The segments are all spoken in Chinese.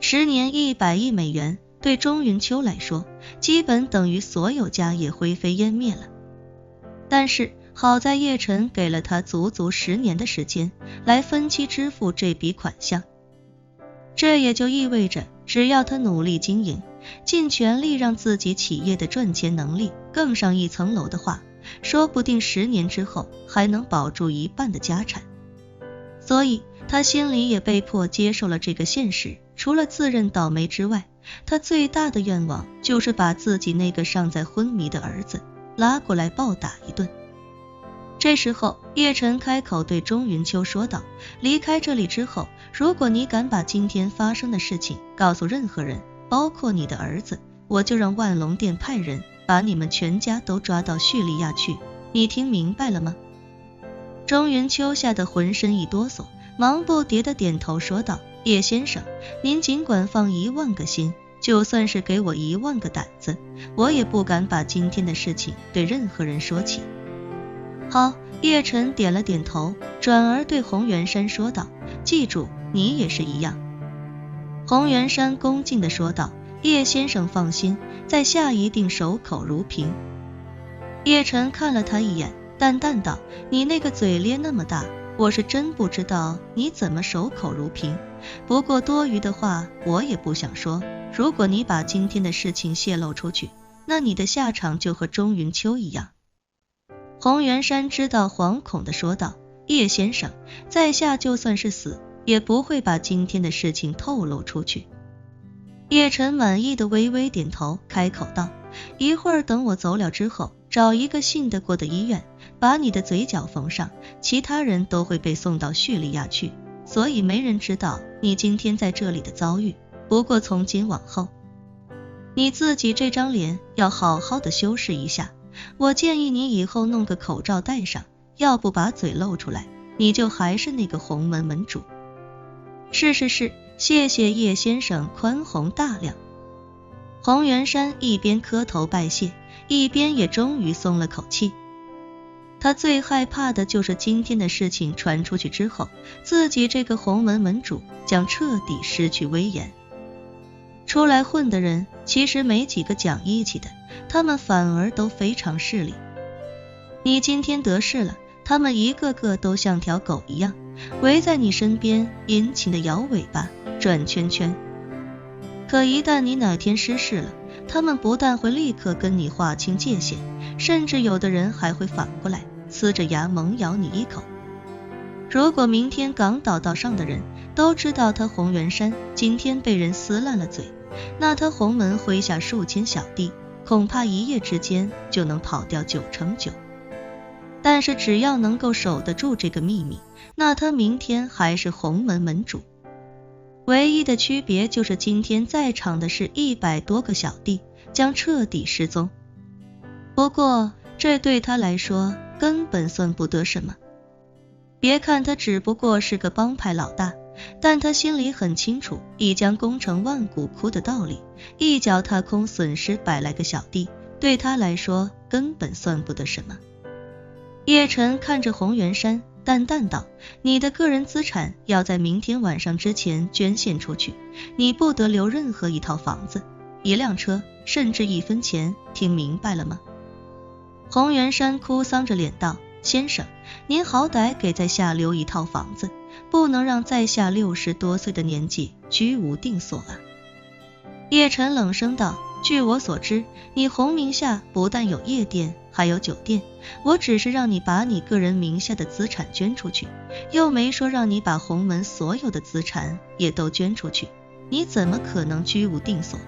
10年100亿美元，对钟云秋来说，基本等于所有家业灰飞烟灭了。但是好在叶晨给了他足足10年的时间来分期支付这笔款项，这也就意味着只要他努力经营，尽全力让自己企业的赚钱能力更上一层楼的话，说不定10年之后还能保住1半的家产。所以他心里也被迫接受了这个现实，除了自认倒霉之外，他最大的愿望就是把自己那个尚在昏迷的儿子拉过来暴打一顿。这时候叶晨开口对钟云秋说道，离开这里之后，如果你敢把今天发生的事情告诉任何人，包括你的儿子，我就让万隆店派人把你们全家都抓到叙利亚去，你听明白了吗？钟云秋吓得浑身一哆嗦，忙不迭地点头说道，叶先生，您尽管放1万个心，就算是给我1万个胆子，我也不敢把今天的事情对任何人说起。好，叶晨点了点头，转而对洪元山说道，记住，你也是一样。洪元山恭敬地说道，叶先生放心，在下一定守口如瓶。叶晨看了他一眼，淡淡道，你那个嘴咧那么大，我是真不知道你怎么守口如瓶，不过多余的话我也不想说，如果你把今天的事情泄露出去，那你的下场就和钟云秋一样。洪元山知道惶恐地说道，叶先生，在下就算是死，也不会把今天的事情透露出去。叶晨满意的微微点头，开口道，一会儿等我走了之后，找一个信得过的医院，把你的嘴角缝上，其他人都会被送到叙利亚去，所以没人知道你今天在这里的遭遇。不过从今往后，你自己这张脸要好好的修饰一下，我建议你以后弄个口罩戴上，要不把嘴露出来，你就还是那个洪门门主。是，谢谢叶先生宽宏大量。洪元山一边磕头拜谢，一边也终于松了口气。他最害怕的就是今天的事情传出去之后，自己这个洪门门主将彻底失去威严。出来混的人其实没几个讲义气的，他们反而都非常势利。你今天得势了，他们一个个都像条狗一样围在你身边，殷勤的摇尾巴转圈圈。可一旦你哪天失势了，他们不但会立刻跟你划清界限，甚至有的人还会反过来呲着牙猛咬你一口。如果明天港岛道上的人都知道他洪元山今天被人撕烂了嘴，那他洪门麾下数千小弟恐怕一夜之间就能跑掉99%。但是只要能够守得住这个秘密，那他明天还是洪门门主。唯一的区别就是今天在场的是100多个小弟将彻底失踪。不过这对他来说根本算不得什么。别看他只不过是个帮派老大，但他心里很清楚一将功成万骨枯的道理，一脚踏空损失100来个小弟，对他来说根本算不得什么。叶晨看着洪元山淡淡道，你的个人资产要在明天晚上之前捐献出去，你不得留任何一套房子、一辆车，甚至1分钱，听明白了吗？洪元山哭丧着脸道，先生，您好歹给在下留一套房子，不能让在下60多岁的年纪居无定所啊。叶晨冷声道，据我所知，你洪名下不但有夜店，还有酒店，我只是让你把你个人名下的资产捐出去，又没说让你把洪门所有的资产也都捐出去，你怎么可能居无定所？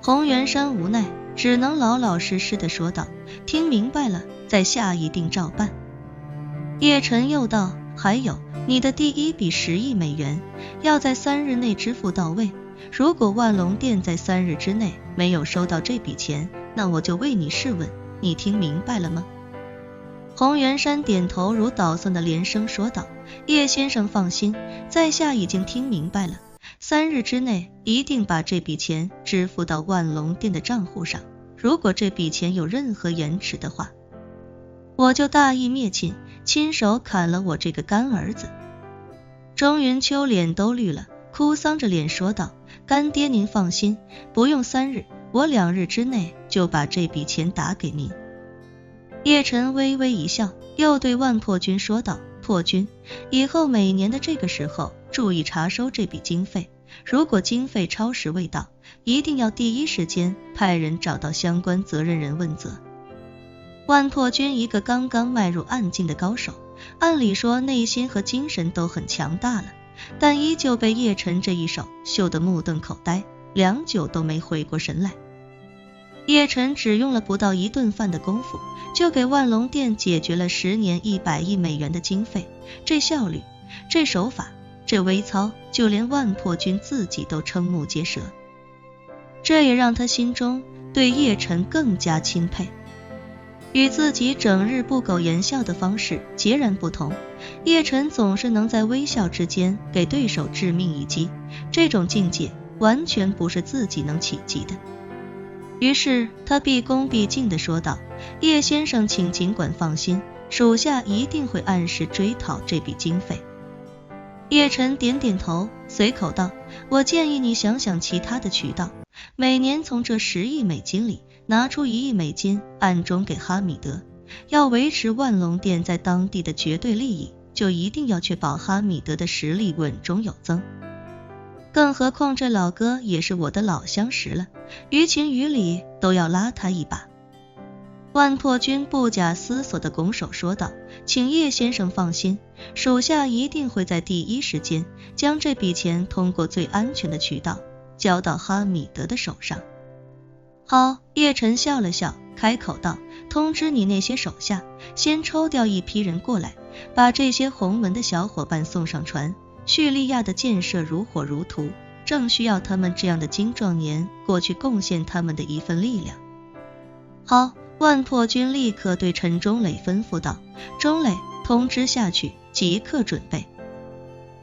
洪元山无奈，只能老老实实的说道，听明白了，在下一定照办。叶晨又道，还有，你的第一笔10亿美元要在3日内支付到位，如果万隆店在3日之内没有收到这笔钱，那我就为你试问，你听明白了吗？洪元山点头如捣蒜的连声说道，叶先生放心，在下已经听明白了，3日之内一定把这笔钱支付到万隆店的账户上，如果这笔钱有任何延迟的话，我就大义灭亲，亲手砍了我这个干儿子。钟云秋脸都绿了，哭丧着脸说道，干爹您放心，不用3日，我2日之内就把这笔钱打给您。叶晨微微一笑，又对万破军说道，破军，以后每年的这个时候注意查收这笔经费，如果经费超时未到，一定要第一时间派人找到相关责任人问责。万破军一个刚刚迈入暗境的高手，按理说内心和精神都很强大了，但依旧被叶晨这一手秀得目瞪口呆，良久都没回过神来。叶晨只用了不到1顿饭的功夫，就给万隆店解决了10年100亿美元的经费，这效率，这手法，这微操，就连万破军自己都瞠目结舌。这也让他心中对叶晨更加钦佩。与自己整日不苟言笑的方式截然不同，叶晨总是能在微笑之间给对手致命一击，这种境界完全不是自己能企及的。于是他毕恭毕敬地说道，叶先生请尽管放心，属下一定会按时追讨这笔经费。叶晨点点头，随口道，我建议你想想其他的渠道，每年从这10亿美金里拿出1亿美金暗中给哈米德，要维持万隆店在当地的绝对利益，就一定要确保哈米德的实力稳中有增。更何况这老哥也是我的老相识了，于情于理都要拉他一把。万破军不假思索地拱手说道，请叶先生放心，属下一定会在第一时间将这笔钱通过最安全的渠道交到哈米德的手上。好，叶晨笑了笑，开口道，通知你那些手下，先抽调一批人过来，把这些洪门的小伙伴送上船，叙利亚的建设如火如荼，正需要他们这样的精壮年过去贡献他们的一份力量。好，万破军立刻对陈忠磊吩咐道，忠磊，通知下去，即刻准备。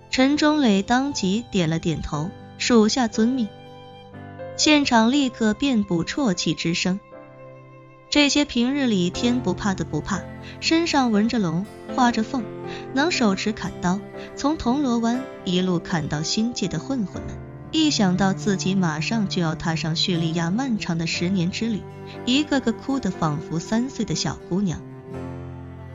陈忠磊当即点了点头，属下遵命。现场立刻遍布啜泣之声。这些平日里天不怕的不怕，身上纹着龙画着凤，能手持砍刀从铜锣湾一路砍到新界的混混们，一想到自己马上就要踏上叙利亚漫长的10年之旅，一个个哭得仿佛3岁的小姑娘。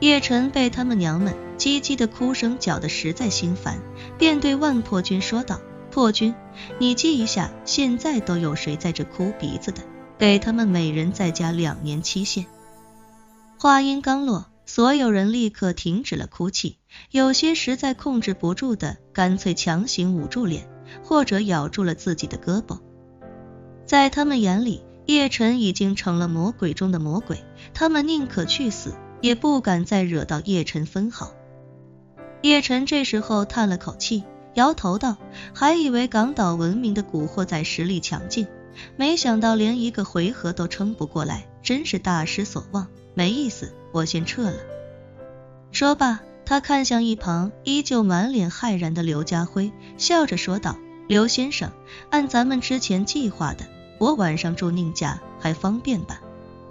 叶晨被他们娘们唧唧的哭声搅得实在心烦，便对万破军说道，破军，你记一下现在都有谁在这哭鼻子的，给他们每人再加2年期限。话音刚落，所有人立刻停止了哭泣，有些实在控制不住的，干脆强行捂住脸，或者咬住了自己的胳膊。在他们眼里，叶晨已经成了魔鬼中的魔鬼，他们宁可去死，也不敢再惹到叶晨分毫。叶晨这时候叹了口气，摇头道，还以为港岛闻名的古惑仔实力强劲，没想到连一个回合都撑不过来，真是大失所望，没意思，我先撤了。说罢，他看向一旁依旧满脸骇然的刘家辉，笑着说道，刘先生，按咱们之前计划的，我晚上住宁家还方便吧？